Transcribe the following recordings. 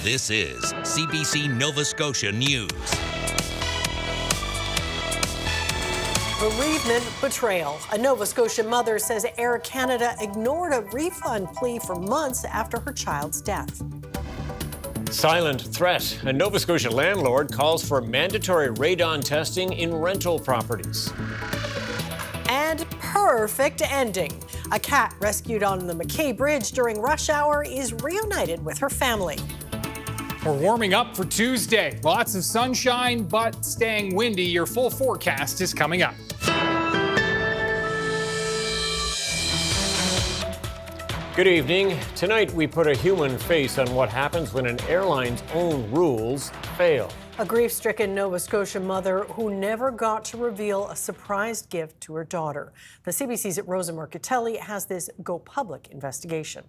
This is CBC Nova Scotia News. Bereavement betrayal. A Nova Scotia mother says Air Canada ignored a refund plea for months after her child's death. Silent threat. A Nova Scotia landlord calls for mandatory radon testing in rental properties. And perfect ending. A cat rescued on the McKay Bridge during rush hour is reunited with her family. We're warming up for Tuesday. Lots of sunshine, but staying windy. Your full forecast is coming up. Good evening. Tonight we put a human face on what happens when an airline's own rules fail. A grief-stricken Nova Scotia mother who never got to reveal a surprise gift to her daughter. The CBC's Rosa Marcatelli has this go public investigation.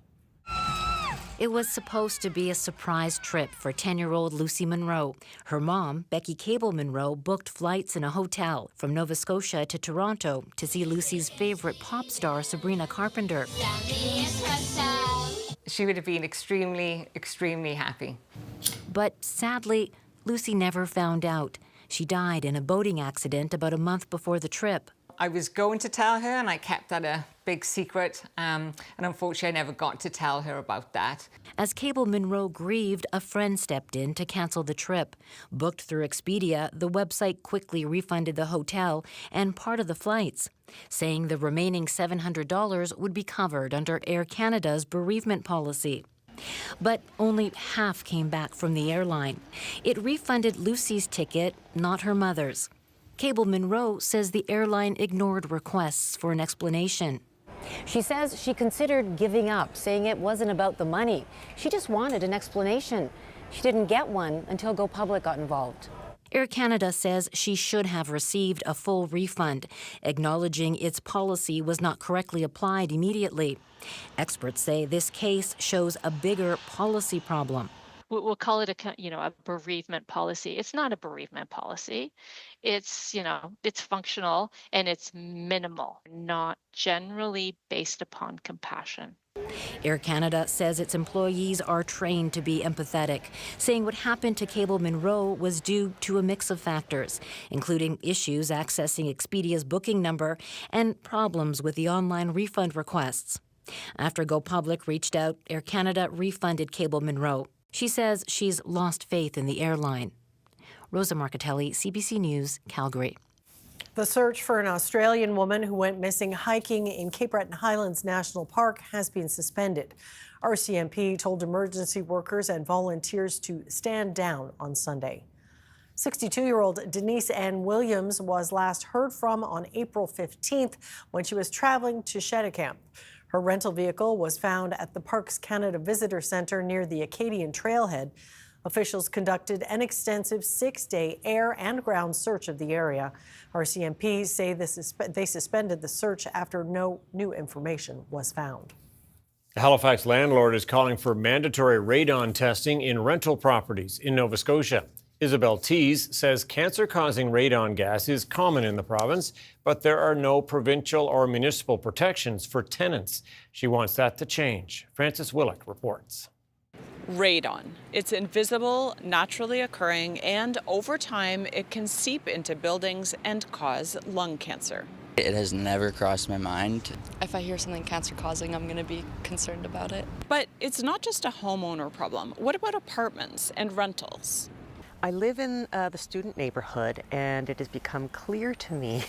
It was supposed to be a surprise trip for 10-year-old Lucy Monroe. Her mom, Becky Cable Monroe, booked flights in a hotel from Nova Scotia to Toronto to see Lucy's favorite pop star, Sabrina Carpenter. She would have been extremely, extremely happy. But sadly, Lucy never found out. She died in a boating accident about a month before the trip. I was going to tell her, and I kept that a big secret, and unfortunately I never got to tell her about that. As Cable Monroe grieved, a friend stepped in to cancel the trip. Booked through Expedia, the website quickly refunded the hotel and part of the flights, saying the remaining $700 would be covered under Air Canada's bereavement policy. But only half came back from the airline. It refunded Lucy's ticket, not her mother's. Cable Monroe says the airline ignored requests for an explanation. She says she considered giving up, saying it wasn't about the money. She just wanted an explanation. She didn't get one until Go Public got involved. Air Canada says she should have received a full refund, acknowledging its policy was not correctly applied immediately. Experts say this case shows a bigger policy problem. We'll call it a bereavement policy. It's not a bereavement policy. It's functional and it's minimal, not generally based upon compassion. Air Canada says its employees are trained to be empathetic, saying what happened to Cable Monroe was due to a mix of factors, including issues accessing Expedia's booking number and problems with the online refund requests. After Go Public reached out, Air Canada refunded Cable Monroe. She says she's lost faith in the airline. Rosa Marcatelli, CBC News, Calgary. The search for an Australian woman who went missing hiking in Cape Breton Highlands National Park has been suspended. RCMP told emergency workers and volunteers to stand down on Sunday. 62-year-old Denise Ann Williams was last heard from on April 15th when she was traveling to Cheticamp. Her rental vehicle was found at the Parks Canada Visitor Centre near the Acadian Trailhead. Officials conducted an extensive 6-day air and ground search of the area. RCMP say they suspended the search after no new information was found. The Halifax landlord is calling for mandatory radon testing in rental properties in Nova Scotia. Isabel Tees says cancer-causing radon gas is common in the province, but there are no provincial or municipal protections for tenants. She wants that to change. Frances Willick reports. Radon. It's invisible, naturally occurring, and over time it can seep into buildings and cause lung cancer. It has never crossed my mind. If I hear something cancer-causing, I'm going to be concerned about it. But it's not just a homeowner problem. What about apartments and rentals? I live in the student neighborhood, and it has become clear to me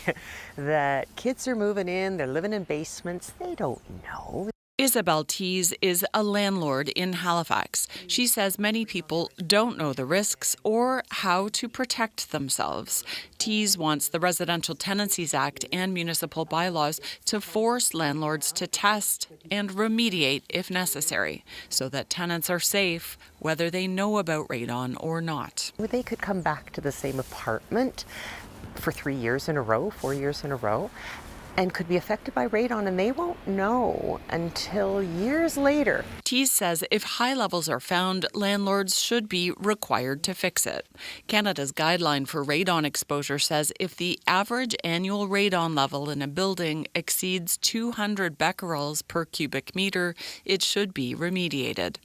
that kids are moving in, they're living in basements, they don't know. Isabel Tees is a landlord in Halifax. She says many people don't know the risks or how to protect themselves. Tees wants the Residential Tenancies Act and municipal bylaws to force landlords to test and remediate if necessary, so that tenants are safe whether they know about radon or not. They could come back to the same apartment for 3 years in a row, 4 years in a row, and could be affected by radon, and they won't know until years later. Tees says if high levels are found, landlords should be required to fix it. Canada's guideline for radon exposure says if the average annual radon level in a building exceeds 200 becquerels per cubic meter, it should be remediated.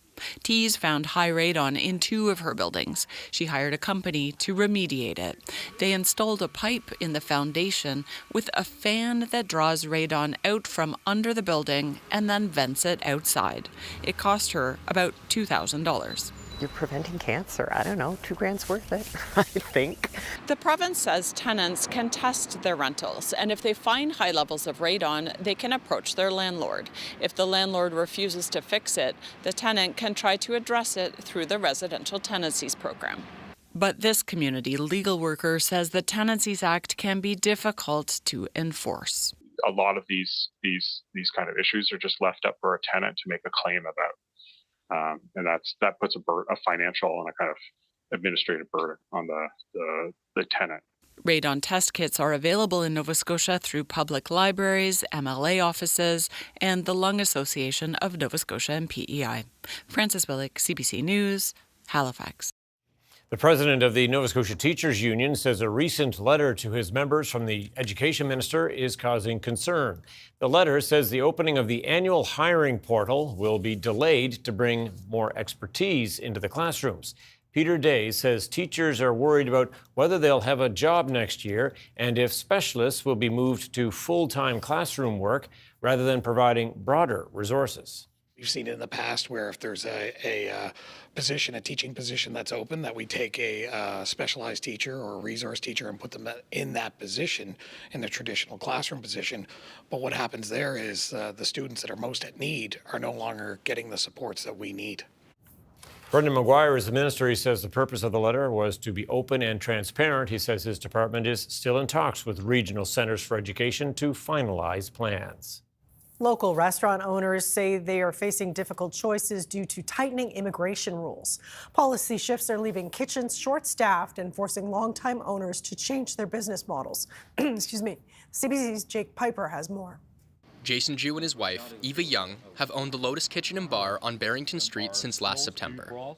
Tees found high radon in 2 of her buildings. She hired a company to remediate it. They installed a pipe in the foundation with a fan that draws radon out from under the building and then vents it outside. It cost her about $2,000. You're preventing cancer. I don't know, $2,000's worth it, I think. The province says tenants can test their rentals, and if they find high levels of radon, they can approach their landlord. If the landlord refuses to fix it, the tenant can try to address it through the Residential Tenancies Program. But this community legal worker says the Tenancies Act can be difficult to enforce. A lot of these kind of issues are just left up for a tenant to make a claim about. And that puts a financial and a kind of administrative burden on the tenant. Radon test kits are available in Nova Scotia through public libraries, MLA offices, and the Lung Association of Nova Scotia and PEI. Frances Willick, CBC News, Halifax. The president of the Nova Scotia Teachers Union says a recent letter to his members from the education minister is causing concern. The letter says the opening of the annual hiring portal will be delayed to bring more expertise into the classrooms. Peter Day says teachers are worried about whether they'll have a job next year and if specialists will be moved to full-time classroom work rather than providing broader resources. We've seen it in the past where if there's a position, a teaching position that's open, that we take a specialized teacher or a resource teacher and put them in that position, in the traditional classroom position. But what happens there is the students that are most at need are no longer getting the supports that we need. Brendan Maguire is the minister. He says the purpose of the letter was to be open and transparent. He says his department is still in talks with regional centers for education to finalize plans. Local restaurant owners say they are facing difficult choices due to tightening immigration rules. Policy shifts are leaving kitchens short-staffed and forcing longtime owners to change their business models. Excuse me. CBC's Jake Piper has more. Jason Jew and his wife, Eva Young, have owned the Lotus Kitchen and Bar on Barrington Street since last September.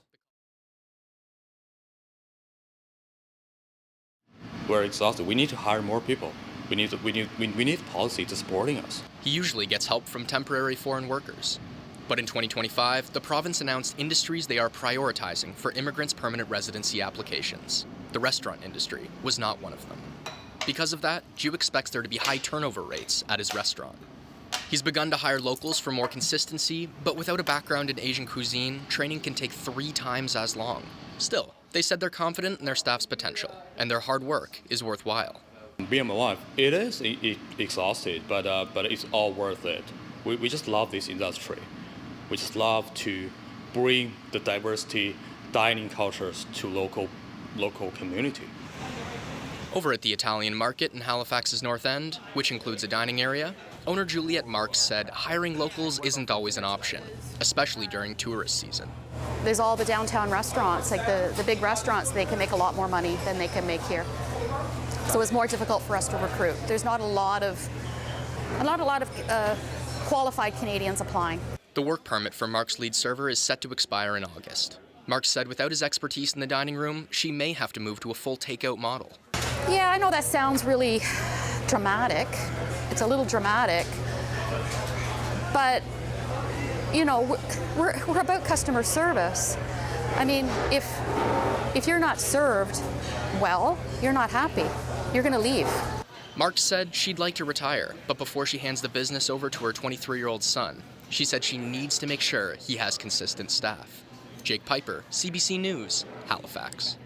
We're exhausted. We need to hire more people. We need policy to supporting us. He usually gets help from temporary foreign workers. But in 2025, the province announced industries they are prioritizing for immigrants' permanent residency applications. The restaurant industry was not one of them. Because of that, Jew expects there to be high turnover rates at his restaurant. He's begun to hire locals for more consistency, but without a background in Asian cuisine, training can take 3 times as long. Still, they said they're confident in their staff's potential, and their hard work is worthwhile. Being my wife, it is exhausted, but it's all worth it. We just love this industry. We just love to bring the diversity dining cultures to local community. Over at the Italian market in Halifax's North End, which includes a dining area, owner Juliette Marks said hiring locals isn't always an option, especially during tourist season. There's all the downtown restaurants, like the big restaurants, they can make a lot more money than they can make here. So it's more difficult for us to recruit. There's not a lot of qualified Canadians applying. The work permit for Mark's lead server is set to expire in August. Mark said without his expertise in the dining room, she may have to move to a full takeout model. Yeah, I know that sounds really dramatic. It's a little dramatic. But, you know, we're about customer service. I mean, if you're not served well, you're not happy. You're going to leave. Mark said she'd like to retire, but before she hands the business over to her 23-year-old son, she said she needs to make sure he has consistent staff. Jake Piper, CBC News, Halifax.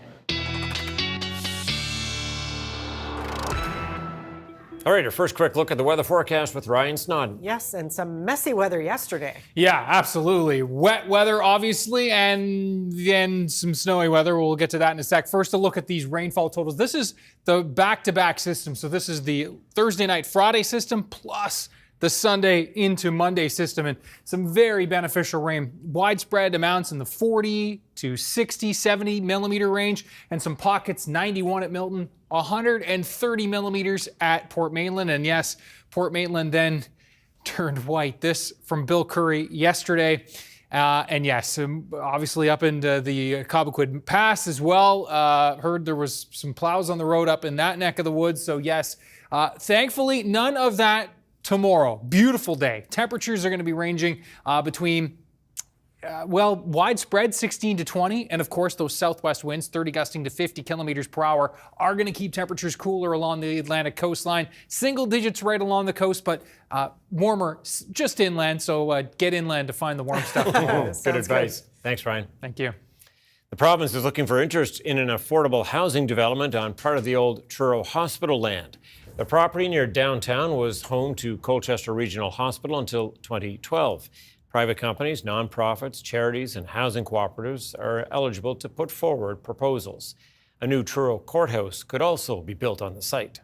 All right, our first quick look at the weather forecast with Ryan Snoddon. Yes, and some messy weather yesterday. Yeah, absolutely. Wet weather, obviously, and then some snowy weather. We'll get to that in a sec. First, a look at these rainfall totals. This is the back-to-back system. So this is the Thursday night, Friday system plus the Sunday into Monday system, and some very beneficial rain. Widespread amounts in the 40 to 60, 70 millimeter range, and some pockets, 91 at Milton, 130 millimeters at Port Maitland. And yes, Port Maitland then turned white. This from Bill Curry yesterday. And yes, obviously up into the Cobequid Pass as well. Heard there was some plows on the road up in that neck of the woods. So yes, thankfully none of that tomorrow. Beautiful day. Temperatures are going to be ranging between Well, widespread 16 to 20, and of course those southwest winds, 30 gusting to 50 kilometers per hour, are going to keep temperatures cooler along the Atlantic coastline. Single digits right along the coast, but warmer just inland, so get inland to find the warm stuff. Good advice. Thanks, Ryan. Thank you. The province is looking for interest in an affordable housing development on part of the old Truro Hospital land. The property near downtown was home to Colchester Regional Hospital until 2012. Private companies, nonprofits, charities, and housing cooperatives are eligible to put forward proposals. A new Truro courthouse could also be built on the site.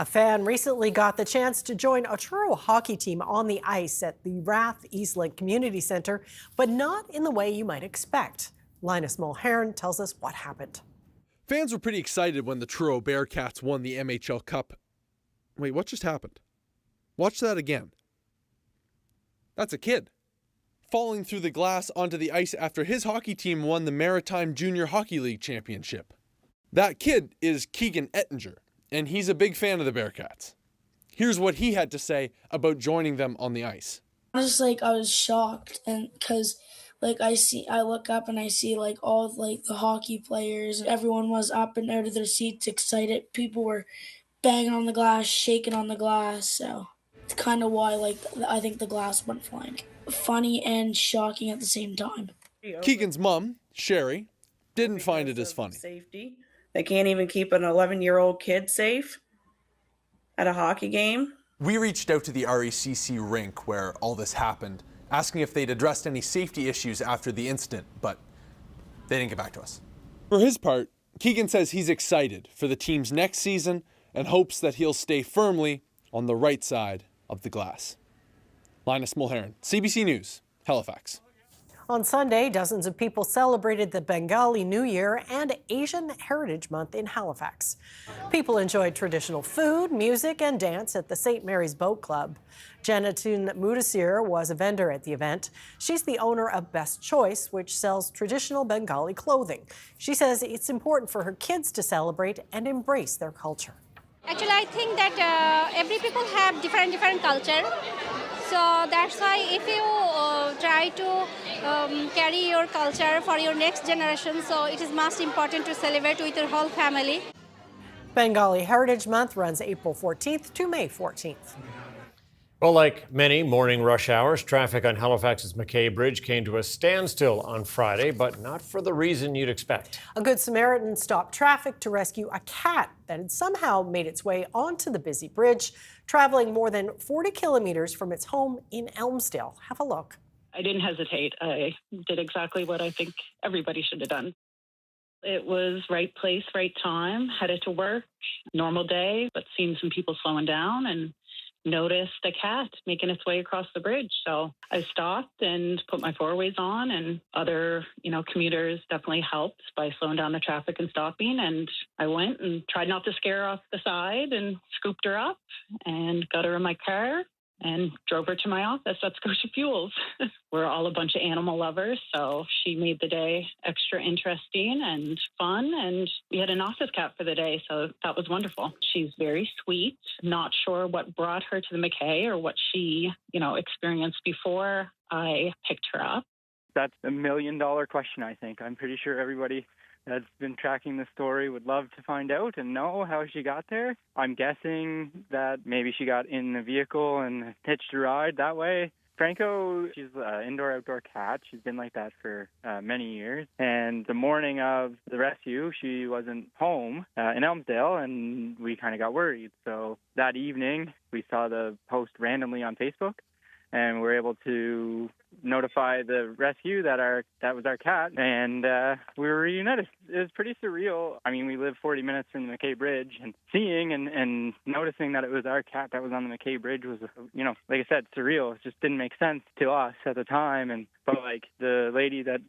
A fan recently got the chance to join a Truro hockey team on the ice at the Rath Eastlake Community Centre, but not in the way you might expect. Linus Mulhern tells us what happened. Fans were pretty excited when the Truro Bearcats won the MHL Cup. Wait, what just happened? Watch that again. That's a kid falling through the glass onto the ice after his hockey team won the Maritime Junior Hockey League Championship. That kid is Keegan Ettinger, and he's a big fan of the Bearcats. Here's what he had to say about joining them on the ice. I was shocked, and because I look up and I see all the hockey players, everyone was up and out of their seats excited. People were banging on the glass, shaking on the glass, so it's kind of why I think the glass went flying. Funny and shocking at the same time. Keegan's mom, Sherry, didn't find it as funny. Safety. They can't even keep an 11-year-old kid safe at a hockey game. We reached out to the RECC rink where all this happened, asking if they'd addressed any safety issues after the incident, but they didn't get back to us. For his part, Keegan says he's excited for the team's next season and hopes that he'll stay firmly on the right side of the glass. Linus Mulhern, CBC News, Halifax. On Sunday, dozens of people celebrated the Bengali New Year and Asian Heritage Month in Halifax. People enjoyed traditional food, music, and dance at the St. Mary's Boat Club. Janatun Mudasir was a vendor at the event. She's the owner of Best Choice, which sells traditional Bengali clothing. She says it's important for her kids to celebrate and embrace their culture. Actually, I think that every people have different culture. So that's why if you try to carry your culture for your next generation, so it is most important to celebrate with your whole family. Bengali Heritage Month runs April 14th to May 14th. Well, like many morning rush hours, traffic on Halifax's Mackay Bridge came to a standstill on Friday, but not for the reason you'd expect. A Good Samaritan stopped traffic to rescue a cat that had somehow made its way onto the busy bridge, traveling more than 40 kilometers from its home in Elmsdale. Have a look. I didn't hesitate. I did exactly what I think everybody should have done. It was right place, right time, headed to work, normal day, but seeing some people slowing down and noticed a cat making its way across the bridge. So I stopped and put my four-ways on, and other, commuters definitely helped by slowing down the traffic and stopping. And I went and tried not to scare her off the side and scooped her up and got her in my car and drove her to my office at Scotia Fuels. We're all a bunch of animal lovers, so she made the day extra interesting and fun, and we had an office cat for the day, so that was wonderful. She's very sweet. Not sure what brought her to the Mackay or what she, experienced before I picked her up. That's a $1 million question, I think. I'm pretty sure everybody that's been tracking the story would love to find out and know how she got there. I'm guessing that maybe she got in the vehicle and hitched a ride that way. Franco, she's an indoor-outdoor cat. She's been like that for many years. And the morning of the rescue, she wasn't home in Elmsdale, and we kind of got worried. So that evening, we saw the post randomly on Facebook, and we were able to notify the rescue that was our cat, and we were reunited. It was pretty surreal. I mean, we live 40 minutes from the Mackay Bridge, and seeing and noticing that it was our cat that was on the Mackay Bridge was, like I said, surreal. It just didn't make sense to us at the time, but the lady that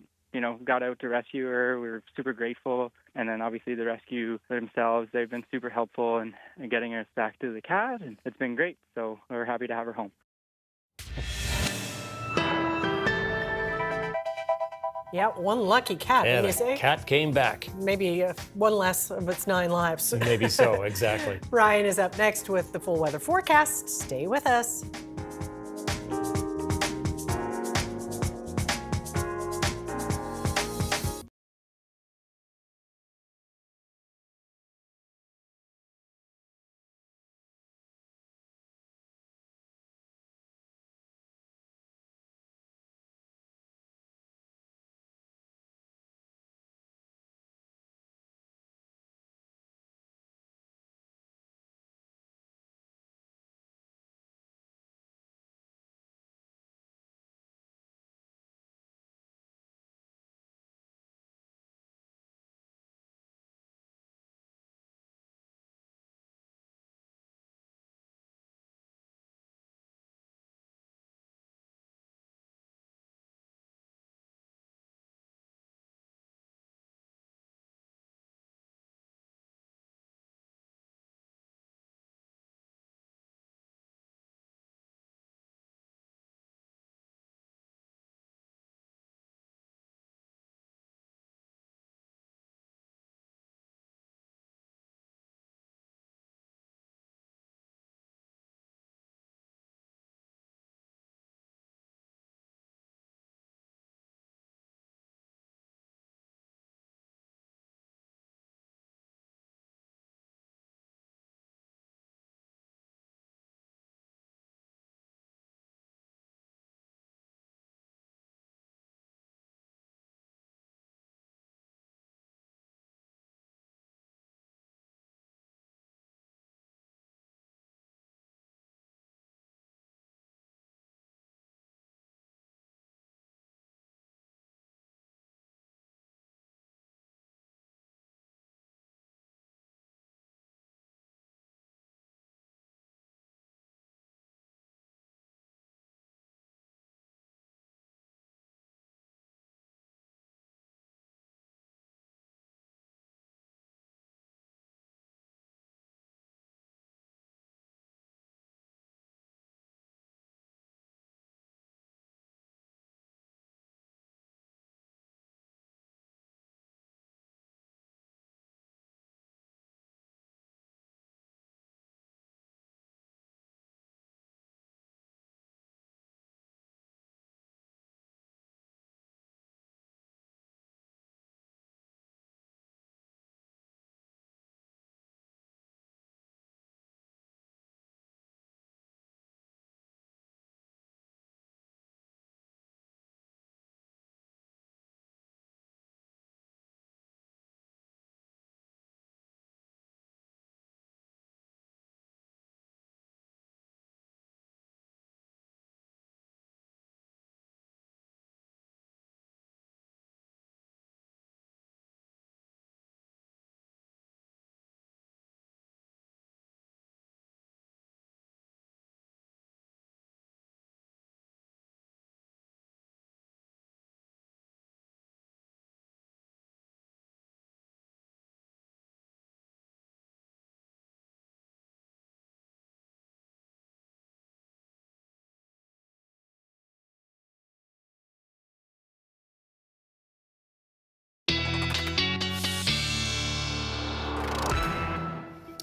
got out to rescue her, we were super grateful. And then obviously the rescue themselves, they've been super helpful in getting us back to the cat, and it's been great. So we're happy to have her home. Yeah, one lucky cat, Yeah, you say? the cat came back. Maybe one less of its 9 lives. Maybe so, exactly. Ryan is up next with the full weather forecast. Stay with us.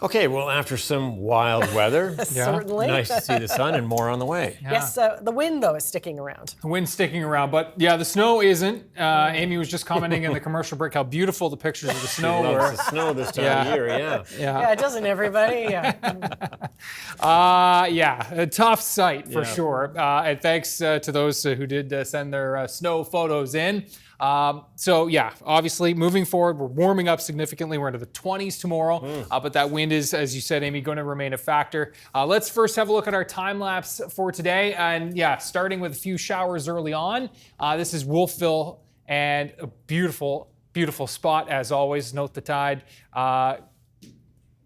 Okay, well, after some wild weather, Certainly. nice to see the sun and more on the way. Yeah. Yes, the wind, though, is sticking around. The wind's sticking around, but yeah, the snow isn't. Amy was just commenting in the commercial break how beautiful the pictures of the snow were. Loves the snow this time of year, yeah. Yeah, doesn't everybody? Yeah. A tough sight for sure. And thanks to those who did send their snow photos in. Obviously moving forward, we're warming up significantly. We're into the 20s tomorrow, but that wind is, as you said, Amy, going to remain a factor. Let's first have a look at our time lapse for today. And starting with a few showers early on. This is Wolfville, and a beautiful, beautiful spot as always. Note the tide.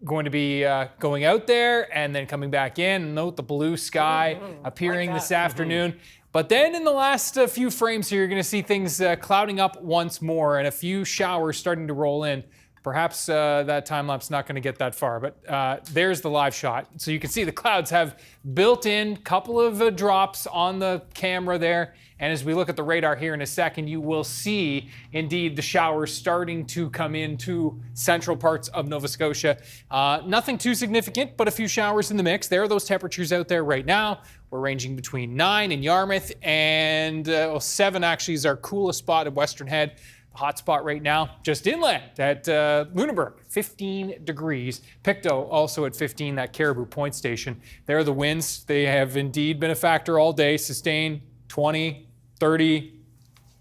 Going to be going out there and then coming back in. Note the blue sky appearing this afternoon. But then in the last few frames here, you're going to see things clouding up once more and a few showers starting to roll in. Perhaps that time-lapse not going to get that far, but there's the live shot. So you can see the clouds have built-in couple of drops on the camera there. And as we look at the radar here in a second, you will see, indeed, the showers starting to come into central parts of Nova Scotia. Nothing too significant, but a few showers in the mix. There are those temperatures out there right now. We're ranging between 9 in Yarmouth and 7 actually is our coolest spot at Western Head. The hot spot right now, just inland at Lunenburg, 15 degrees. Pictou also at 15, that Caribou Point station. There are the winds. They have indeed been a factor all day, sustained 20, 30,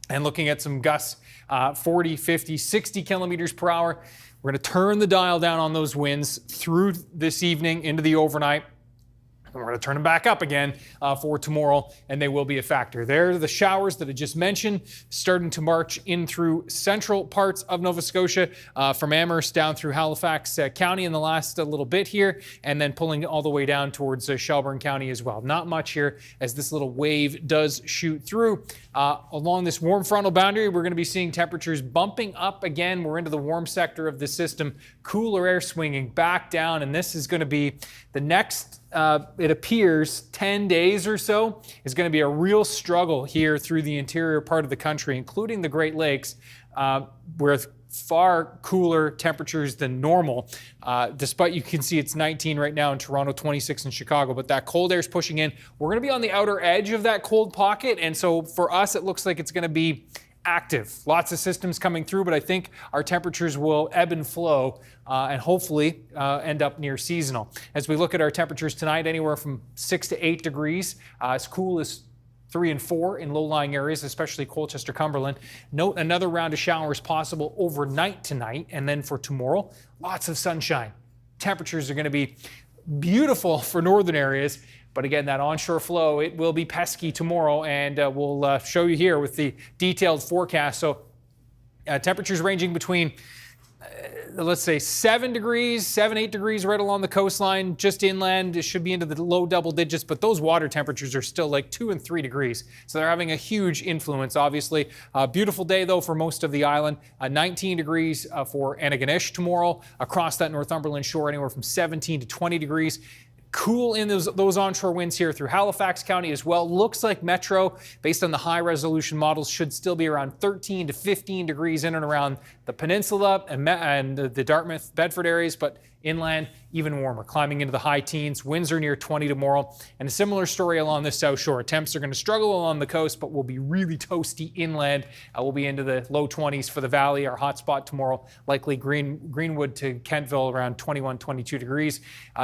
and looking at some gusts, 40, 50, 60 kilometers per hour. We're going to turn the dial down on those winds through this evening into the overnight. And we're going to turn them back up again for tomorrow, and they will be a factor. There are the showers that I just mentioned, starting to march in through central parts of Nova Scotia, from Amherst down through Halifax County in the last little bit here, and then pulling all the way down towards Shelburne County as well. Not much here as this little wave does shoot through. Along this warm frontal boundary, we're going to be seeing temperatures bumping up again. We're into the warm sector of the system, cooler air swinging back down, and this is going to be the next it appears 10 days or so is going to be a real struggle here through the interior part of the country, including the Great Lakes, with far cooler temperatures than normal. Despite you can see it's 19 right now in Toronto, 26 in Chicago, but that cold air is pushing in. We're going to be on the outer edge of that cold pocket, and so for us, it looks like it's going to be active. Lots of systems coming through, but I think our temperatures will ebb and flow and hopefully end up near seasonal. As we look at our temperatures tonight, anywhere from 6 to 8 degrees, as cool as 3 and 4 in low-lying areas, especially Colchester, Cumberland. Note another round of showers possible overnight tonight, and then for tomorrow, lots of sunshine. Temperatures are going to be beautiful for northern areas. But again, that onshore flow, it will be pesky tomorrow, and we'll show you here with the detailed forecast. So temperatures ranging between, let's say, 7, 8 degrees right along the coastline, just inland. It should be into the low double digits, but those water temperatures are still like 2 and 3 degrees. So they're having a huge influence, obviously. Beautiful day, though, for most of the island. 19 degrees for Antigonish tomorrow. Across that Northumberland shore, anywhere from 17 to 20 degrees. Cool in those onshore winds here through Halifax County as well. Looks like Metro, based on the high resolution models, should still be around 13 to 15 degrees in and around the peninsula and the Dartmouth, Bedford areas, but inland, even warmer, climbing into the high teens. Winds are near 20 tomorrow. And a similar story along the south shore. Temps are going to struggle along the coast, but will be really toasty inland. We'll be into the low 20s for the valley. Our hot spot tomorrow, likely Greenwood to Kentville, around 21, 22 degrees.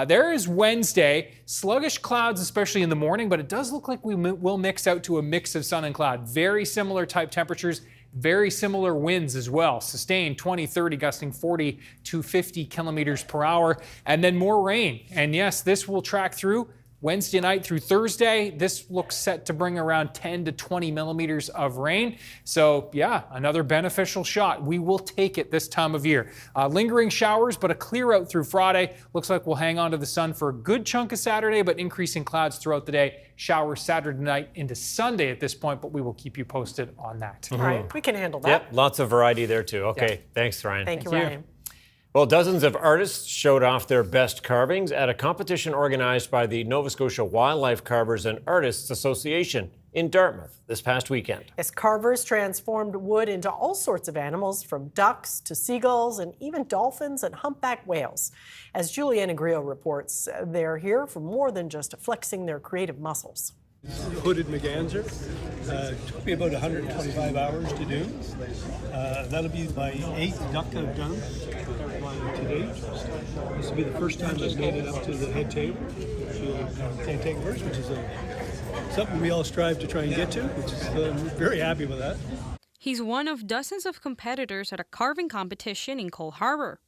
There is Wednesday. Sluggish clouds, especially in the morning, but it does look like we will mix out to a mix of sun and cloud. Very similar type temperatures. Very similar winds as well. Sustained 20, 30, gusting 40 to 50 kilometers per hour. And then more rain. And yes, this will track through Wednesday night through Thursday. This looks set to bring around 10 to 20 millimeters of rain. So yeah, another beneficial shot. We will take it this time of year. Lingering showers, but a clear out through Friday. Looks like we'll hang on to the sun for a good chunk of Saturday, but increasing clouds throughout the day. Showers Saturday night into Sunday at this point, but we will keep you posted on that. All right, we can handle that. Yep, lots of variety there too. Okay, Yeah. thanks, Ryan. Thank you, Ryan. Well, dozens of artists showed off their best carvings at a competition organized by the Nova Scotia Wildlife Carvers and Artists Association in Dartmouth this past weekend. As carvers transformed wood into all sorts of animals, from ducks to seagulls and even dolphins and humpback whales. As Juliana Grillo reports, they're here for more than just flexing their creative muscles. Hooded merganser. Took me about 125 hours to do. That'll be my 8th duck I've done today. This will be the first time I've made it up to the head table, to take first, which is something we all strive to try and get to, which is I'm very happy with that. He's one of dozens of competitors at a carving competition in Cole Harbour.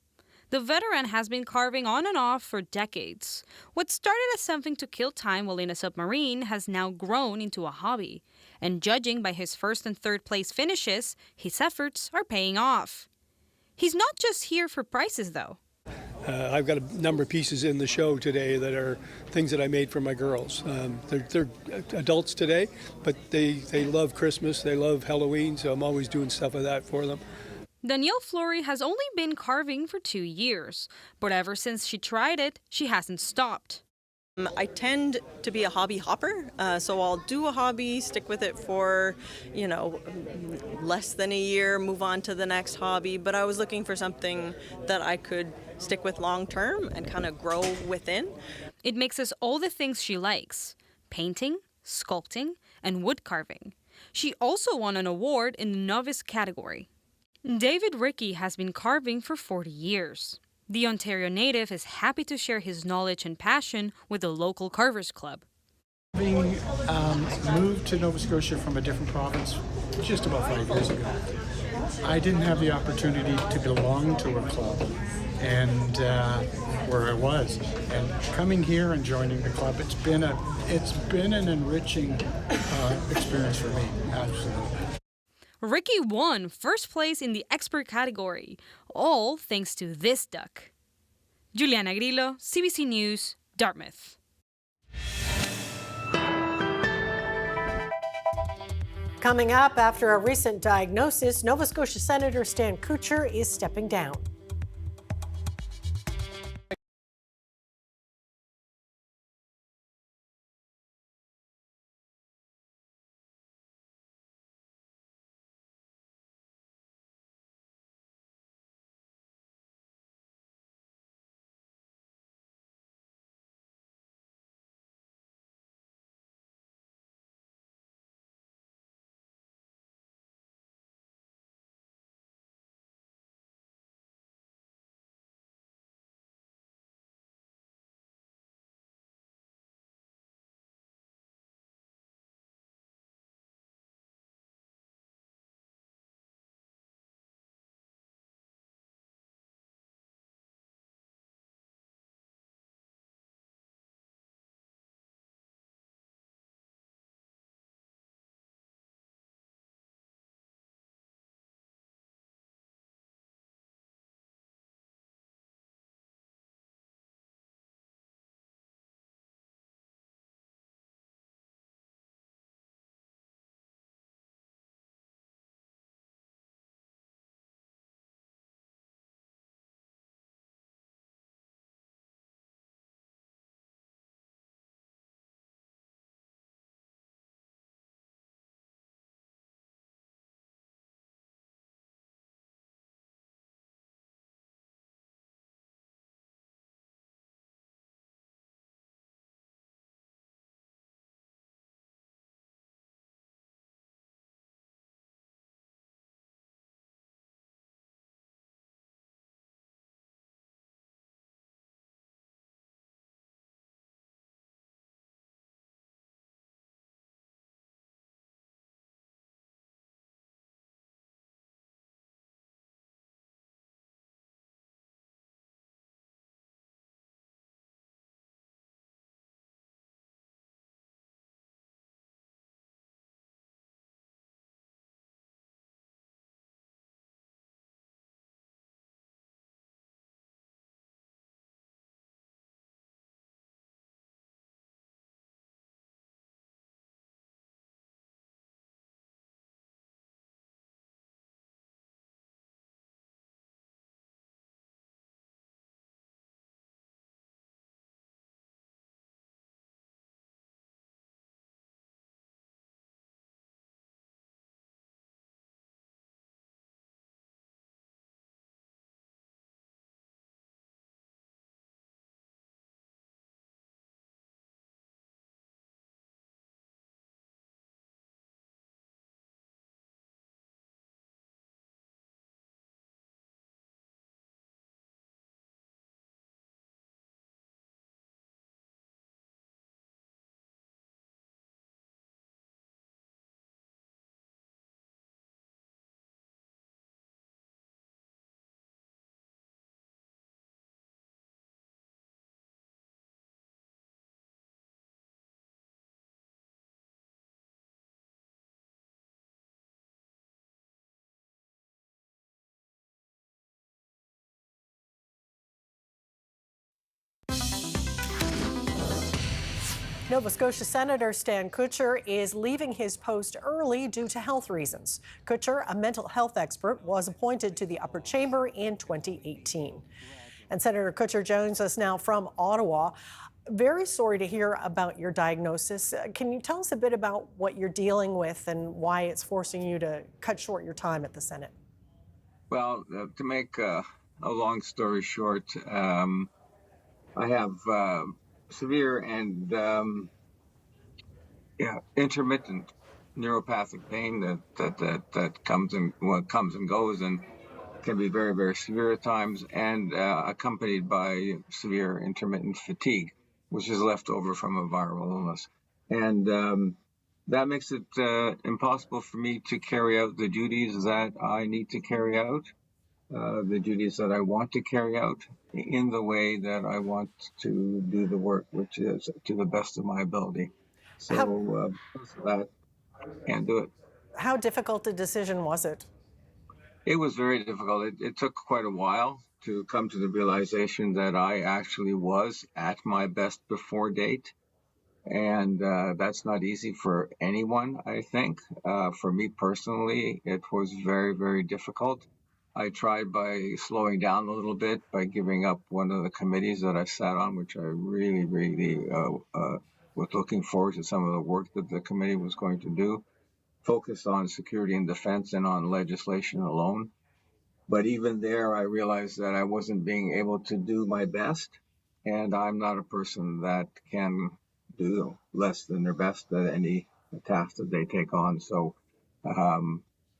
The veteran has been carving on and off for decades. What started as something to kill time while in a submarine has now grown into a hobby. And judging by his first and third place finishes, his efforts are paying off. He's not just here for prizes, though. I've got a number of pieces in the show today that are things that I made for my girls. They're adults today, but they love Christmas, they love Halloween, so I'm always doing stuff like that for them. Danielle Flory has only been carving for 2 years, but ever since she tried it, she hasn't stopped. I tend to be a hobby hopper, so I'll do a hobby, stick with it for, less than a year, move on to the next hobby, but I was looking for something that I could stick with long term and kind of grow within. It mixes all the things she likes: painting, sculpting, and wood carving. She also won an award in the novice category. David Rickey has been carving for 40 years. The Ontario native is happy to share his knowledge and passion with the local Carvers Club. Being moved to Nova Scotia from a different province just about 5 years ago, I didn't have the opportunity to belong to a club and where I was. And coming here and joining the club, it's been an enriching experience for me, absolutely. Ricky won first place in the expert category, all thanks to this duck. Juliana Grillo, CBC News, Dartmouth. Coming up, after a recent diagnosis, Nova Scotia Senator Stan Kutcher is stepping down. Nova Scotia Senator Stan Kutcher is leaving his post early due to health reasons. Kutcher, a mental health expert, was appointed to the upper chamber in 2018. And Senator Kutcher joins us now from Ottawa. Very sorry to hear about your diagnosis. Can you tell us a bit about what you're dealing with and why it's forcing you to cut short your time at the Senate? Well, to make a long story short, I have severe and intermittent neuropathic pain that comes and goes and can be very, very severe at times, and accompanied by severe intermittent fatigue, which is left over from a viral illness. And that makes it impossible for me to carry out the duties that I need to carry out, the duties that I want to carry out in the way that I want to do the work, which is to the best of my ability. So because of that, I can't do it. How difficult a decision was it? It was very difficult. It took quite a while to come to the realization that I actually was at my best before date. And that's not easy for anyone, I think. For me personally, it was very, very difficult. I tried by slowing down a little bit, by giving up one of the committees that I sat on, which I really, really was looking forward to some of the work that the committee was going to do, focused on security and defense and on legislation alone. But even there, I realized that I wasn't being able to do my best, and I'm not a person that can do less than their best at any task that they take on. So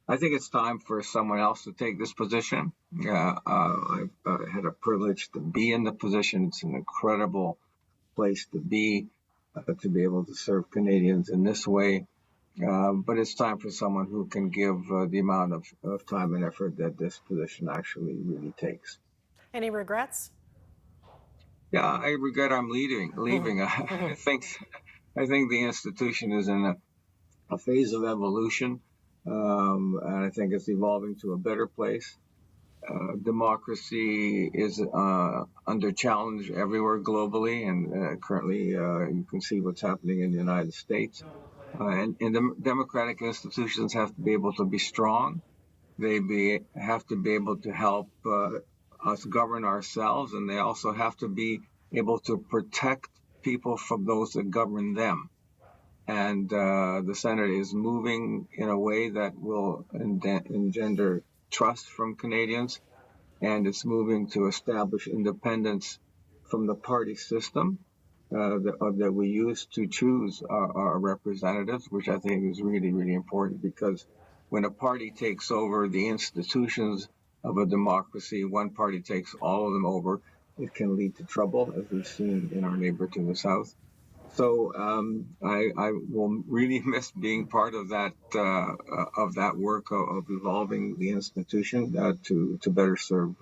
I think it's time for someone else to take this position. I've had a privilege to be in the position. It's an incredible place to be able to serve Canadians in this way. But it's time for someone who can give the amount of time and effort that this position actually really takes. Any regrets? Yeah, I regret I'm leaving. I think the institution is in a phase of evolution, and I think it's evolving to a better place. Democracy is under challenge everywhere globally, and currently you can see what's happening in the United States. And the democratic institutions have to be able to be strong. They have to be able to help us govern ourselves, and they also have to be able to protect people from those that govern them. And the Senate is moving in a way that will engender trust from Canadians, and it's moving to establish independence from the party system that we use to choose our representatives, which I think is really, really important, because when a party takes over the institutions of a democracy, one party takes all of them over, it can lead to trouble, as we've seen in our neighbor to the south. So I will really miss being part of that work of evolving the institution to better serve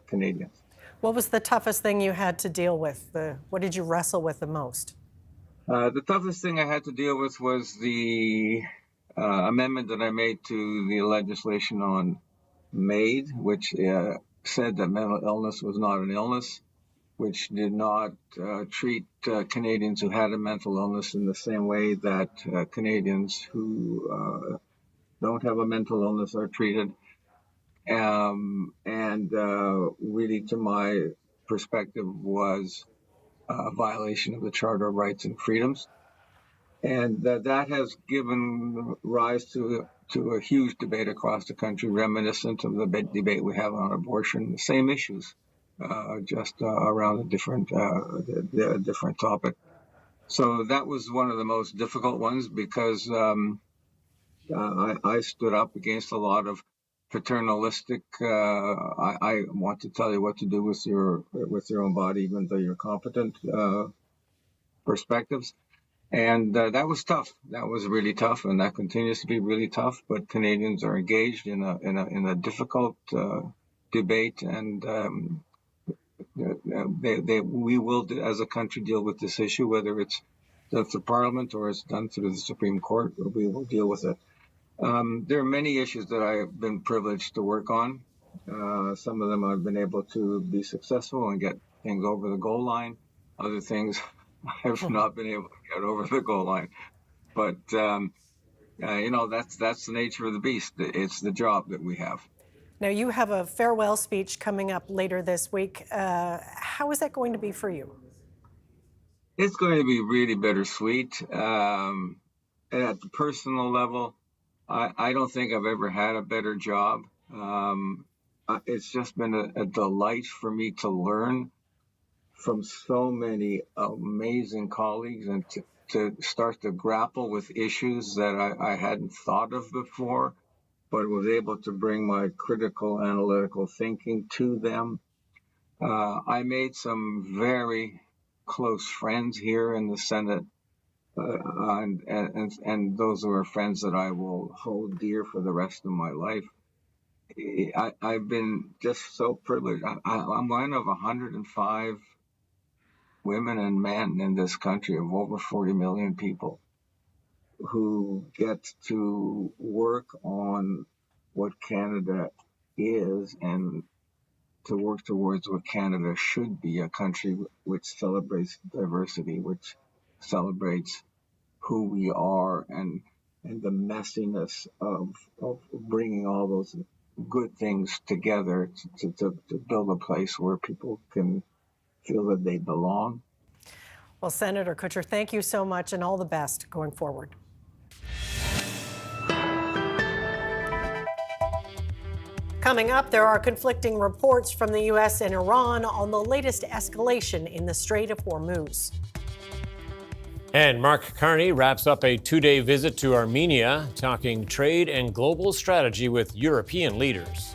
Canadians. What was the toughest thing you had to deal with? What did you wrestle with the most? The toughest thing I had to deal with was the amendment that I made to the legislation on MAID, which said that mental illness was not an illness, which did not treat Canadians who had a mental illness in the same way that Canadians who don't have a mental illness are treated. And really, to my perspective, was a violation of the Charter of Rights and Freedoms. And that has given rise to a huge debate across the country, reminiscent of the debate we have on abortion, the same issues, just around a different topic. So that was one of the most difficult ones, because I stood up against a lot of paternalistic, I want to tell you what to do with your own body, even though you're competent, perspectives. And that was tough. That was really tough, and that continues to be really tough. But Canadians are engaged in a difficult debate, and we will, as a country, deal with this issue, whether it's done through Parliament or it's done through the Supreme Court. We will deal with it. There are many issues that I've been privileged to work on. Some of them I've been able to be successful and get things over the goal line. Other things I've not been able to get over the goal line. But that's the nature of the beast. It's the job that we have. Now, you have a farewell speech coming up later this week. How is that going to be for you? It's going to be really bittersweet. And at the personal level, I don't think I've ever had a better job. It's just been a delight for me to learn from so many amazing colleagues and to start to grapple with issues that I hadn't thought of before, but was able to bring my critical analytical thinking to them. I made some very close friends here in the Senate, and those were friends that I will hold dear for the rest of my life. I've been just so privileged. I'm one of 105 women and men in this country of over 40 million people who get to work on what Canada is and to work towards what Canada should be, a country which celebrates diversity, which celebrates who we are and the messiness of bringing all those good things together to build a place where people can feel that they belong. Well, Senator Kutcher, thank you so much and all the best going forward. Coming up, there are conflicting reports from the U.S. and Iran on the latest escalation in the Strait of Hormuz. And Mark Carney wraps up a 2-day visit to Armenia, talking trade and global strategy with European leaders.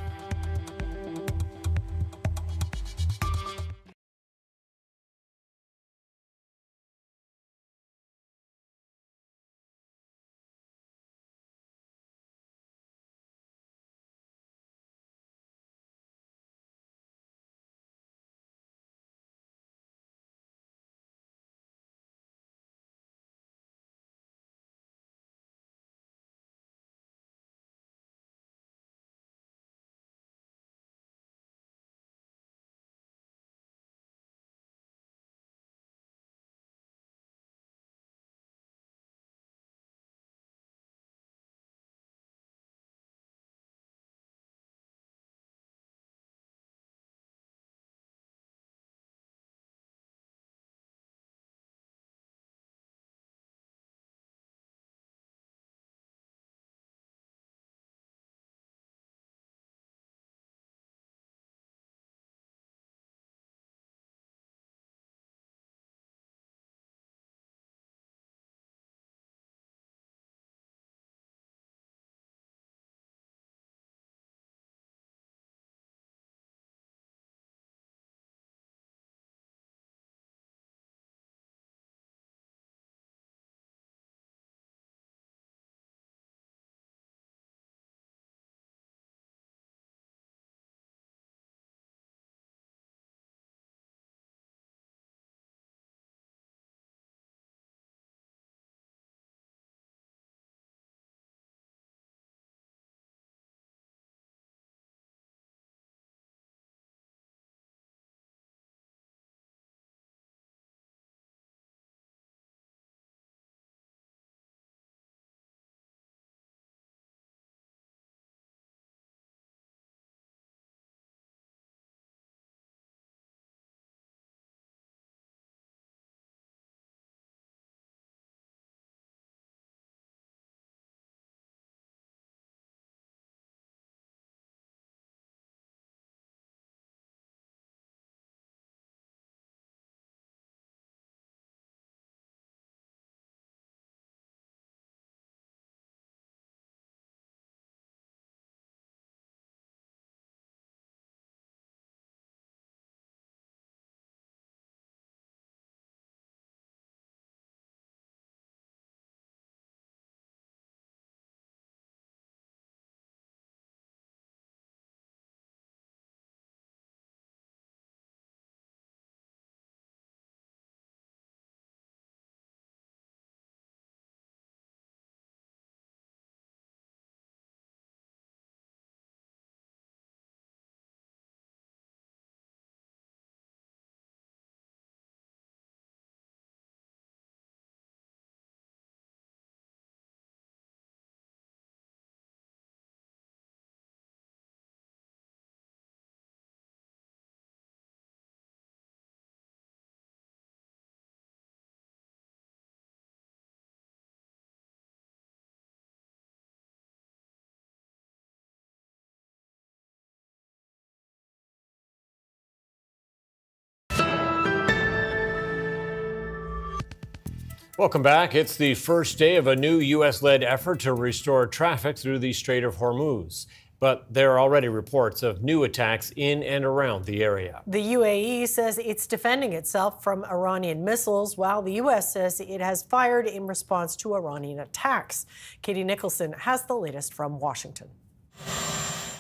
Welcome back. It's the first day of a new U.S.-led effort to restore traffic through the Strait of Hormuz. But there are already reports of new attacks in and around the area. The UAE says it's defending itself from Iranian missiles, while the U.S. says it has fired in response to Iranian attacks. Katie Nicholson has the latest from Washington.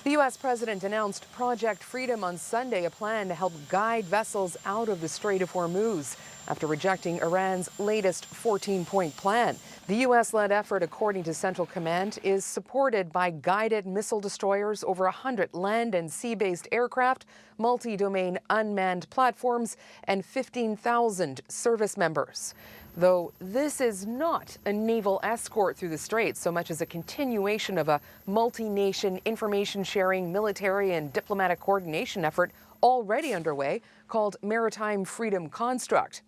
The U.S. president announced Project Freedom on Sunday, a plan to help guide vessels out of the Strait of Hormuz after rejecting Iran's latest 14-point plan. The U.S.-led effort, according to Central Command, is supported by guided missile destroyers, over 100 land and sea-based aircraft, multi-domain unmanned platforms, and 15,000 service members. Though this is not a naval escort through the Strait so much as a continuation of a multi-nation information-sharing, military and diplomatic coordination effort already underway called Maritime Freedom Construct.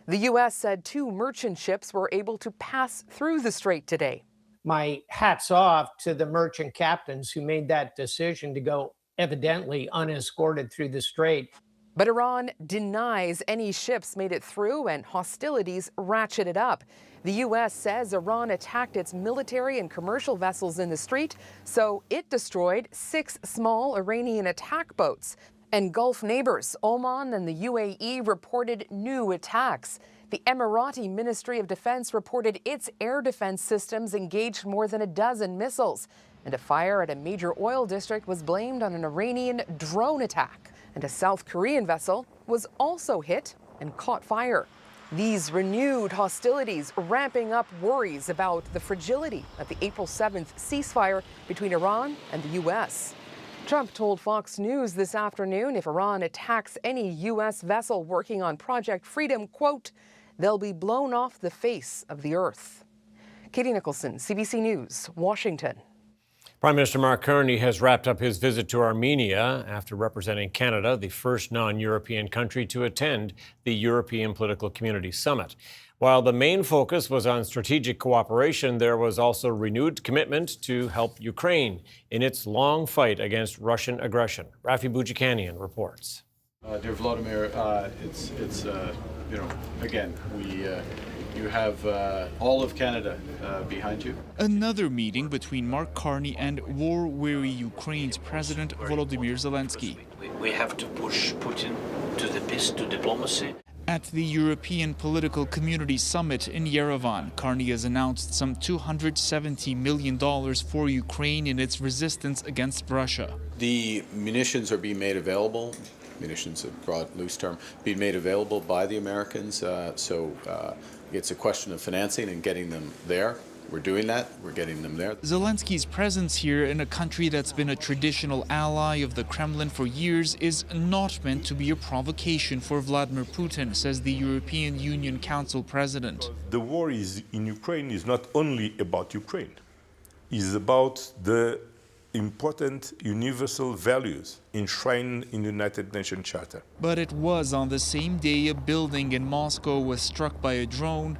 The U.S. said 2 merchant ships were able to pass through the Strait today. My hat's off to the merchant captains who made that decision to go evidently unescorted through the Strait. But Iran denies any ships made it through, and hostilities ratcheted up. The U.S. says Iran attacked its military and commercial vessels in the Strait, so it destroyed 6 small Iranian attack boats. And Gulf neighbors, Oman and the UAE, reported new attacks. The Emirati Ministry of Defense reported its air defense systems engaged more than a dozen missiles. And a fire at a major oil district was blamed on an Iranian drone attack. And a South Korean vessel was also hit and caught fire. These renewed hostilities ramping up worries about the fragility of the April 7th ceasefire between Iran and the U.S. Trump told Fox News this afternoon if Iran attacks any U.S. vessel working on Project Freedom, quote, they'll be blown off the face of the earth. Katie Nicholson, CBC News, Washington. Prime Minister Mark Carney has wrapped up his visit to Armenia after representing Canada, the first non-European country to attend the European Political Community Summit. While the main focus was on strategic cooperation, there was also renewed commitment to help Ukraine in its long fight against Russian aggression. Rafi Boudjikanian reports. Dear Vladimir, again, you have all of Canada behind you. Another meeting between Mark Carney and war-weary Ukraine's President Volodymyr Zelensky. We have to push Putin to the peace, to diplomacy. At the European Political Community Summit in Yerevan, Carney has announced some $270 million for Ukraine in it's resistance against Russia. The munitions are being made available. Munitions, a broad, loose term, being made available by the Americans. So it's a question of financing and getting them there. We're doing that. We're getting them there. Zelensky's presence here in a country that's been a traditional ally of the Kremlin for years is not meant to be a provocation for Vladimir Putin, says the European Union Council president. The war in Ukraine is not only about Ukraine. It's about the important universal values enshrined in the United Nations Charter. But it was on the same day a building in Moscow was struck by a drone,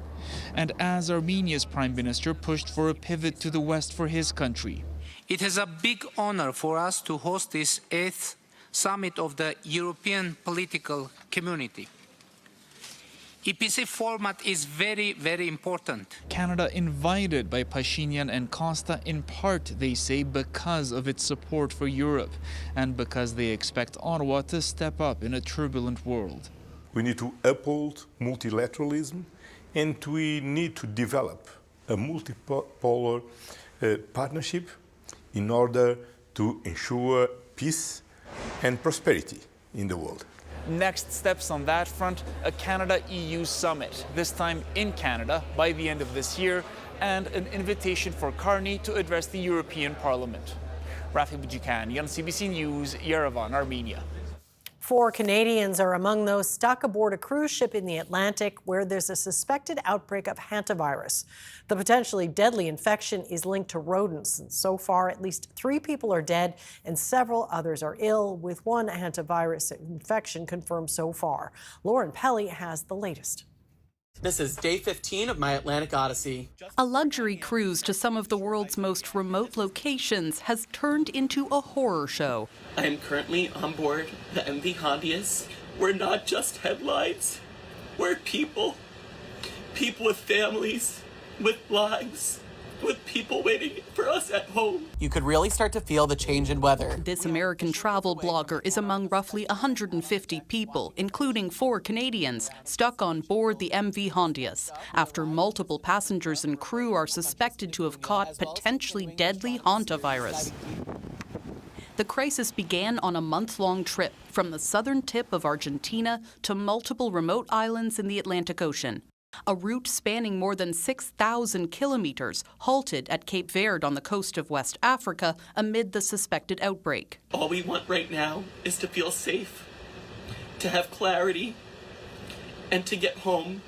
and as Armenia's prime minister pushed for a pivot to the west for his country. It is a big honor for us to host this 8th summit of the European Political Community. EPC format is very, very important. Canada invited by Pashinyan and Costa in part, they say, because of its support for Europe and because they expect Ottawa to step up in a turbulent world. We need to uphold multilateralism, and we need to develop a multipolar partnership in order to ensure peace and prosperity in the world. Next steps on that front, a Canada-EU summit, this time in Canada by the end of this year, and an invitation for Carney to address the European Parliament. Rafi Boudjikanian on CBC News, Yerevan, Armenia. 4 Canadians are among those stuck aboard a cruise ship in the Atlantic where there's a suspected outbreak of hantavirus. The potentially deadly infection is linked to rodents. And so far, at least 3 people are dead and several others are ill, with 1 hantavirus infection confirmed so far. Lauren Pelly has the latest. This is day 15 of my Atlantic Odyssey. A luxury cruise to some of the world's most remote locations has turned into a horror show. I am currently on board the MV Hondius. We're not just headlights, we're people. people with families, with lives, with people waiting for us at home. You could really start to feel the change in weather. This American travel blogger is among roughly 150 people, including 4 Canadians, stuck on board the MV Hondias after multiple passengers and crew are suspected to have caught potentially deadly hantavirus. The crisis began on a month-long trip from the southern tip of Argentina to multiple remote islands in the Atlantic Ocean. A route spanning more than 6,000 kilometers halted at Cape Verde on the coast of West Africa amid the suspected outbreak. All we want right now is to feel safe, to have clarity, and to get home.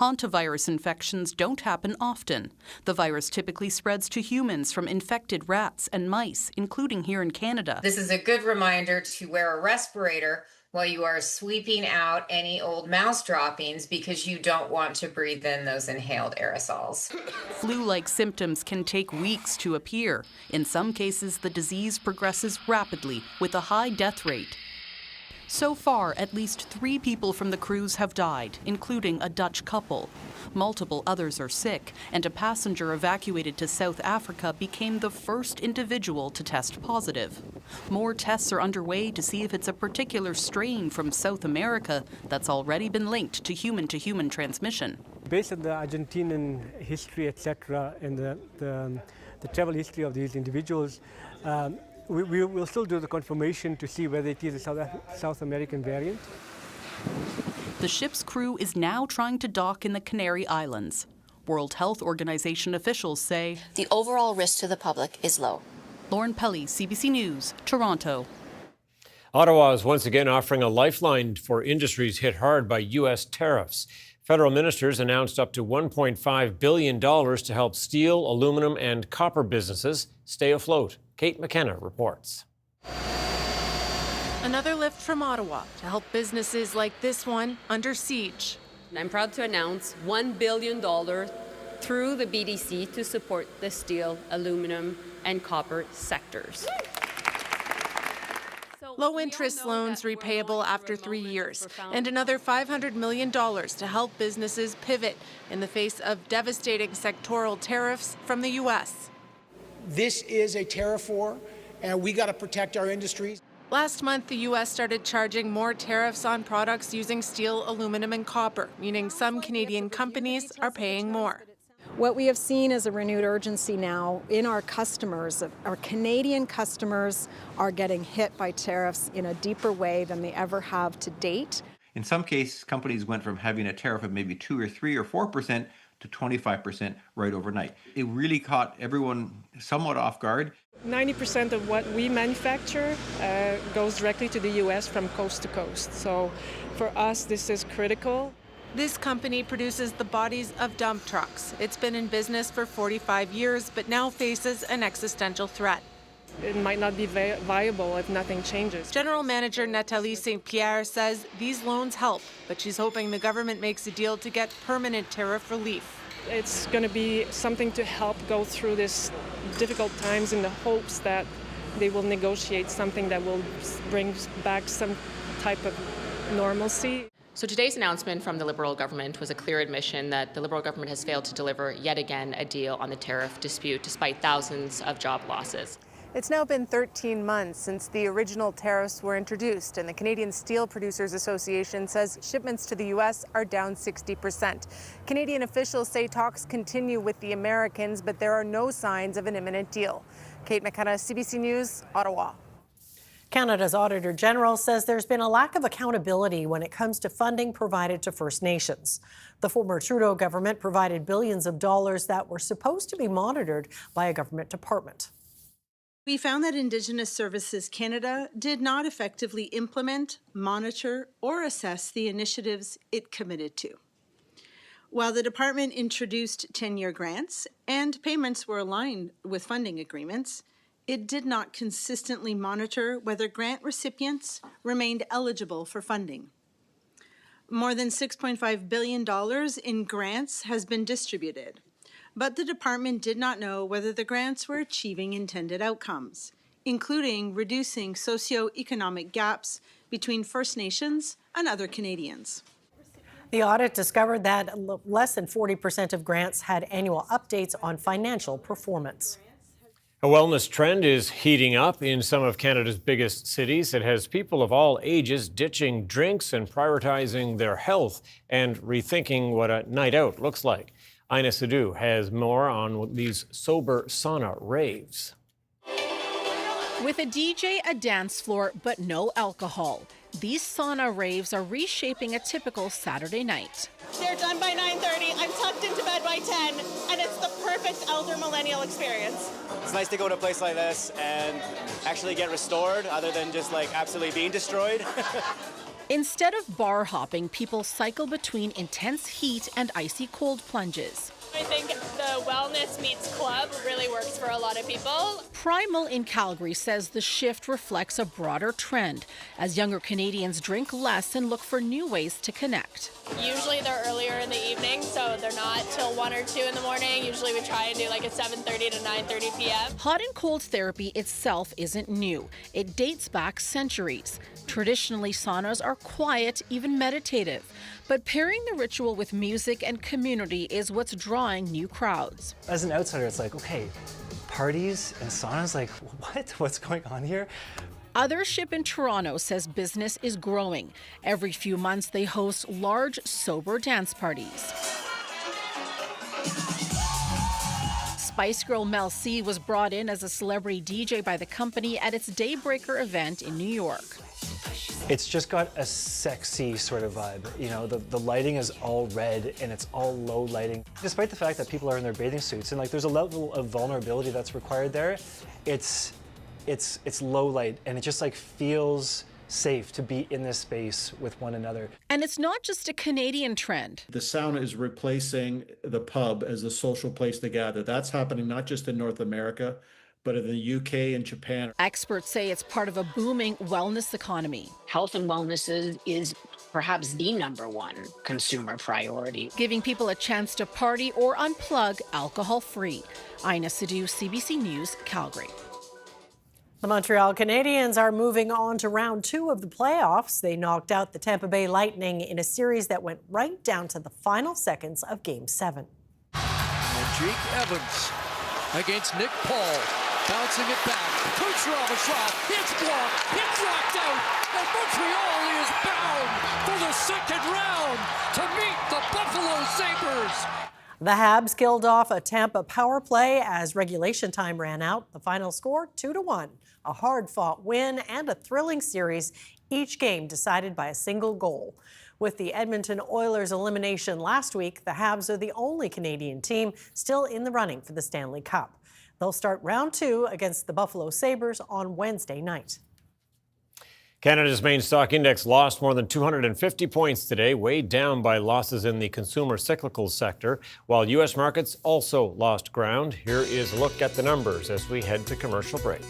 Hantavirus infections don't happen often. The virus typically spreads to humans from infected rats and mice, including here in Canada. This is a good reminder to wear a respirator while you are sweeping out any old mouse droppings because you don't want to breathe in those inhaled aerosols. Flu-like symptoms can take weeks to appear. In some cases, the disease progresses rapidly with a high death rate. So far, at least 3 people from the cruise have died, including a Dutch couple. Multiple others are sick, and a passenger evacuated to South Africa became the first individual to test positive. More tests are underway to see if it's a particular strain from South America that's already been linked to human transmission. Based on the Argentinian history, etc., and the travel history of these individuals, we will still do the confirmation to see whether it is a South American variant. The ship's crew is now trying to dock in the Canary Islands. World Health Organization officials say the overall risk to the public is low. Lauren Pelly, CBC News, Toronto. Ottawa is once again offering a lifeline for industries hit hard by U.S. tariffs. Federal ministers announced up to $1.5 billion to help steel, aluminum, and copper businesses stay afloat. Kate McKenna reports. Another lift from Ottawa to help businesses like this one under siege. I'm proud to announce $1 billion through the BDC to support the steel, aluminum, and copper sectors. Low-interest loans repayable after 3 years, and another $500 million to help businesses pivot in the face of devastating sectoral tariffs from the U.S. This is a tariff war, and we got to protect our industries. Last month, the U.S. started charging more tariffs on products using steel, aluminum, and copper, meaning some Canadian companies are paying more. What we have seen is a renewed urgency now in our customers. Our Canadian customers are getting hit by tariffs in a deeper way than they ever have to date. In some cases, companies went from having a tariff of maybe 2 or 3 or 4% to 25% right overnight. It really caught everyone somewhat off guard. 90% of what we manufacture goes directly to the U.S. from coast to coast. So for us, this is critical. This company produces the bodies of dump trucks. It's been in business for 45 years, but now faces an existential threat. It might not be viable if nothing changes. General Manager Nathalie St. Pierre says these loans help, but she's hoping the government makes a deal to get permanent tariff relief. It's going to be something to help go through this difficult times in the hopes that they will negotiate something that will bring back some type of normalcy. So today's announcement from the Liberal government was a clear admission that the Liberal government has failed to deliver yet again a deal on the tariff dispute despite thousands of job losses. It's now been 13 months since the original tariffs were introduced, and the Canadian Steel Producers Association says shipments to the U.S. are down 60%. Canadian officials say talks continue with the Americans, but there are no signs of an imminent deal. Kate McKenna, CBC News, Ottawa. Canada's Auditor General says there's been a lack of accountability when it comes to funding provided to First Nations. The former Trudeau government provided billions of dollars that were supposed to be monitored by a government department. We found that Indigenous Services Canada did not effectively implement, monitor, or assess the initiatives it committed to. While the department introduced 10-year grants and payments were aligned with funding agreements, it did not consistently monitor whether grant recipients remained eligible for funding. More than $6.5 billion in grants has been distributed, but the department did not know whether the grants were achieving intended outcomes, including reducing socioeconomic gaps between First Nations and other Canadians. The audit discovered that less than 40% of grants had annual updates on financial performance. A wellness trend is heating up in some of Canada's biggest cities. It has people of all ages ditching drinks and prioritizing their health and rethinking what a night out looks like. Ina Sidhu has more on these sober sauna raves. With a DJ, a dance floor, but no alcohol, these sauna raves are reshaping a typical Saturday night. They're done by 9:30. I'm tucked into bed by 10, and it's the perfect elder millennial experience. It's nice to go to a place like this and actually get restored other than just like absolutely being destroyed. Instead of bar hopping, people cycle between intense heat and icy cold plunges. I think the wellness meets club really works for a lot of people. Primal in Calgary says the shift reflects a broader trend as younger Canadians drink less and look for new ways to connect. Usually they're earlier in the evening, so they're not till 1 or 2 in the morning. Usually we try and do like at 7:30 to 9:30 p.m. Hot and cold therapy itself isn't new. It dates back centuries. Traditionally, saunas are quiet, even meditative. But pairing the ritual with music and community is what's drawing new crowds. As an outsider, it's like, okay, parties and saunas, like, what? What's going on here? Othership in Toronto says business is growing. Every few months, they host large, sober dance parties. Spice Girl Mel C was brought in as a celebrity DJ by the company at its Daybreaker event in New York. It's just got a sexy sort of vibe. You know, the lighting is all red and it's all low lighting. Despite the fact that people are in their bathing suits and like there's a level of vulnerability that's required there, it's low light and it just like feels safe to be in this space with one another. And it's not just a Canadian trend. The sauna is replacing the pub as a social place to gather. That's happening not just in North America, but in the UK and Japan. Experts say it's part of a booming wellness economy. Health and wellness is perhaps the #1 consumer priority. Giving people a chance to party or unplug alcohol-free. Ina Sidhu, CBC News, Calgary. The Montreal Canadiens are moving on to round 2 of the playoffs. They knocked out the Tampa Bay Lightning in a series that went right down to the final seconds of Game 7. And Jake Evans against Nick Paul, bouncing it back. Kucherov a shot, it's blocked, it's knocked out, and Montreal is bound for the second round to meet the Buffalo Sabres. The Habs killed off a Tampa power play as regulation time ran out. The final score, 2-1. A hard-fought win and a thrilling series, each game decided by a single goal. With the Edmonton Oilers' elimination last week, the Habs are the only Canadian team still in the running for the Stanley Cup. They'll start round 2 against the Buffalo Sabres on Wednesday night. Canada's main stock index lost more than 250 points today, weighed down by losses in the consumer cyclical sector, while U.S. markets also lost ground. Here is a look at the numbers as we head to commercial break.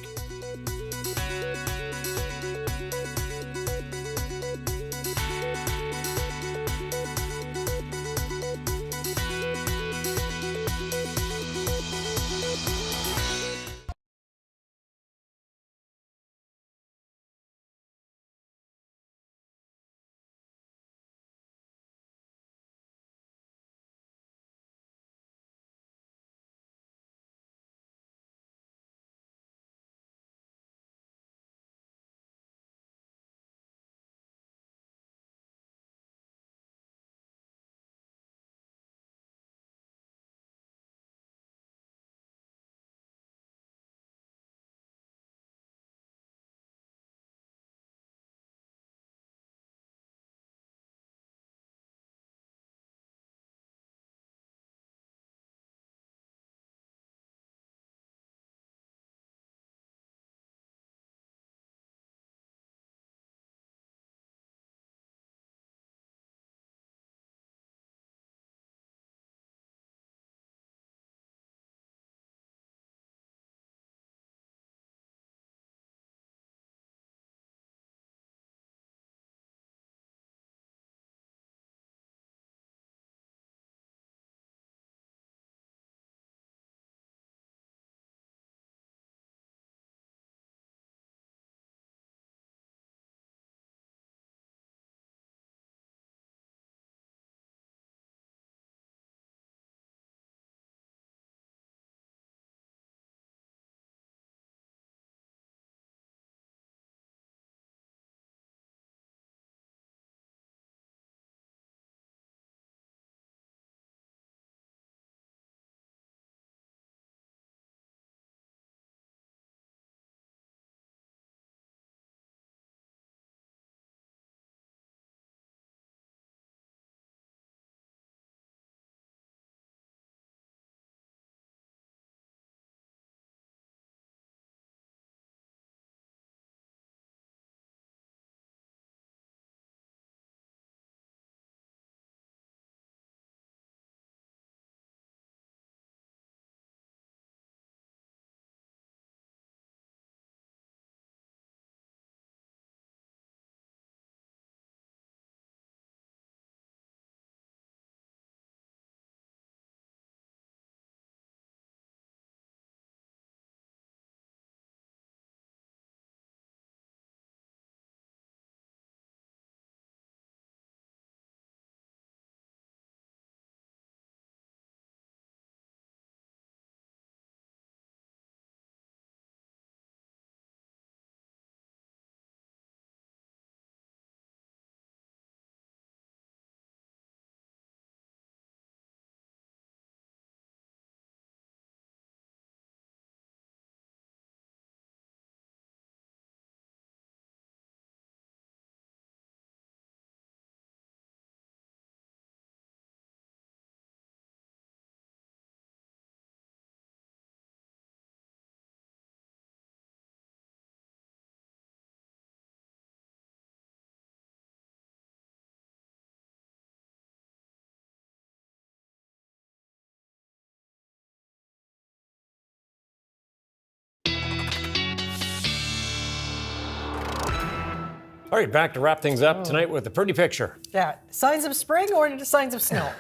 All right, back to wrap things up tonight with a pretty picture. Yeah. Signs of spring or signs of snow?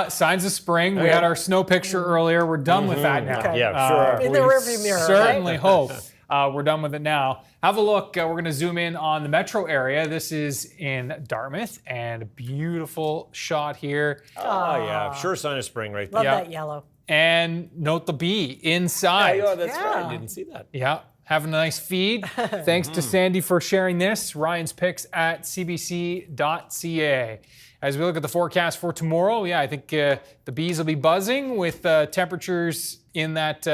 Signs of spring. We had our snow picture earlier. We're done with that now. Okay. Yeah, sure. In the rearview mirror, Certainly hope we're done with it now. Have a look. We're going to zoom in on the metro area. This is in Dartmouth, and a beautiful shot here. Oh, yeah. Sure sign of spring right there. Love that yellow. And note the bee inside. Yeah, that's right. I didn't see that. Yeah. Have a nice feed. Thanks to Sandy for sharing this. Ryan's picks at cbc.ca. As we look at the forecast for tomorrow, I think the bees will be buzzing with temperatures in that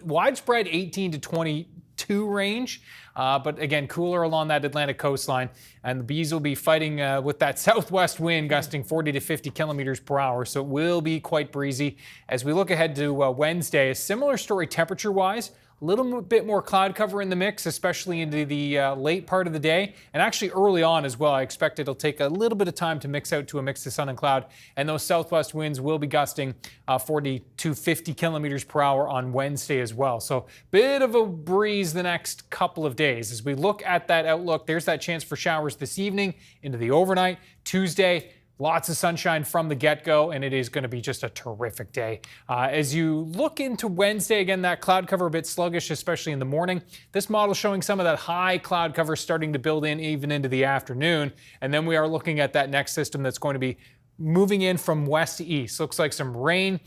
widespread 18 to 22 range. But again, cooler along that Atlantic coastline. And the bees will be fighting with that southwest wind gusting 40 to 50 kilometers per hour. So it will be quite breezy. As we look ahead to Wednesday, a similar story temperature-wise. A little bit more cloud cover in the mix, especially into the late part of the day. And actually early on as well, I expect it'll take a little bit of time to mix out to a mix of sun and cloud. And those southwest winds will be gusting 40 to 50 kilometers per hour on Wednesday as well. So bit of a breeze the next couple of days. As we look at that outlook, there's that chance for showers this evening into the overnight. Tuesday, lots of sunshine from the get-go, and it is going to be just a terrific day. As you look into Wednesday, again, that cloud cover a bit sluggish, especially in the morning. This model showing some of that high cloud cover starting to build in even into the afternoon. And then we are looking at that next system that's going to be moving in from west to east. Looks like some rain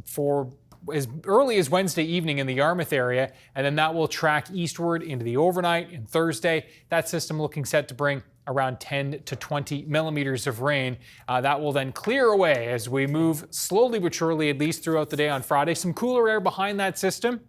for as early as Wednesday evening in the Yarmouth area, and then that will track eastward into the overnight and Thursday. That system looking set to bring around 10 to 20 millimeters of rain. That will then clear away as we move slowly but surely, at least throughout the day on Friday. Some cooler air behind that system.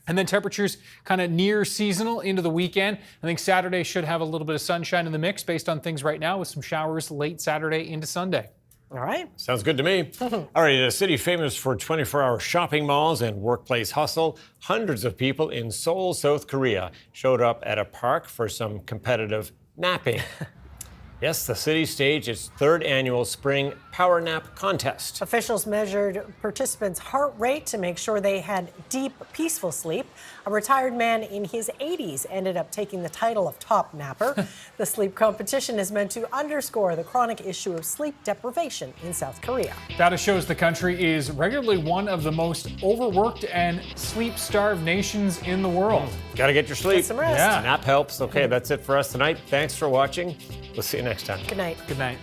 And then temperatures kind of near seasonal into the weekend. I think Saturday should have a little bit of sunshine in the mix based on things right now with some showers late Saturday into Sunday. All right. Sounds good to me. All right, a city famous for 24-hour shopping malls and workplace hustle. Hundreds of people in Seoul, South Korea showed up at a park for some competitive napping. Yes, the city staged its third annual spring power nap contest. Officials measured participants' heart rate to make sure they had deep, peaceful sleep. A retired man in his 80s ended up taking the title of top napper. The sleep competition is meant to underscore the chronic issue of sleep deprivation in South Korea. Data shows the country is regularly one of the most overworked and sleep-starved nations in the world. Gotta get your sleep. Get some rest. Yeah. Nap helps. Okay, that's it for us tonight. Thanks for watching. We'll see you next time. Good night. Good night.